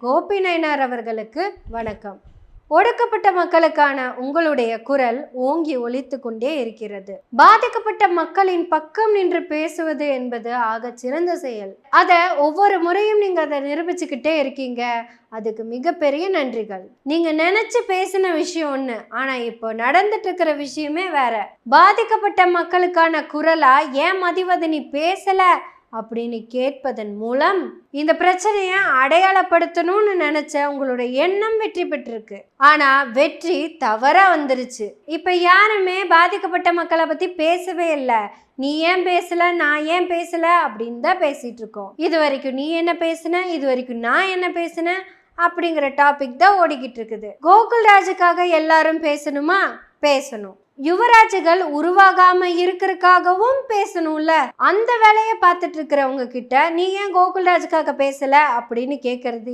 கோபி நயினார் அவர்களுக்கு வணக்கம். ஒடுக்கப்பட்ட மக்களுக்கான உங்களுடைய குரல் ஓங்கி ஒலித்து கொண்டே இருக்கிறது. பாதிக்கப்பட்ட மக்களின் பக்கம் நின்று பேசுவது என்பது ஆக சிறந்த செயல். அதை ஒவ்வொரு முறையும் நீங்க அதை நிரூபிச்சுக்கிட்டே இருக்கீங்க. அதுக்கு மிகப்பெரிய நன்றிகள். நீங்க நினைச்சு பேசின விஷயம் ஒண்ணு, ஆனா இப்போ நடந்துட்டு இருக்கிற விஷயமே வேற. பாதிக்கப்பட்ட மக்களுக்கான குரலா ஏன் மதிவதனி பேசல அப்படின்னு கேட்பதன் மூலம் இந்த பிரச்சனைய அடையாளப்படுத்தணும்னு நினைச்ச உங்களோட எண்ணம் வெற்றி பெற்றிருக்கு. ஆனா வெற்றி தவறா வந்துருச்சு. இப்ப யாருமே பாதிக்கப்பட்ட மக்களை பத்தி பேசவே இல்லை. நீ ஏன் பேசல, நான் ஏன் பேசல அப்படின்னு தான் பேசிட்டு இருக்கோம். இது வரைக்கும் நீ என்ன பேசுன, இது வரைக்கும் நான் என்ன பேசுனேன் அப்படிங்கிற டாபிக் தான் ஓடிக்கிட்டு இருக்குது. கோகுல்ராஜுக்காக எல்லாரும் பேசணுமா? பேசணும். யுவராஜுகள் உருவாகாம இருக்கிறதுக்காகவும் பேசணும்ல. அந்த வேலையை பார்த்துட்டு இருக்கிறவங்க கிட்ட நீ ஏன் கோகுல்ராஜுக்காக பேசல அப்படின்னு கேட்கறது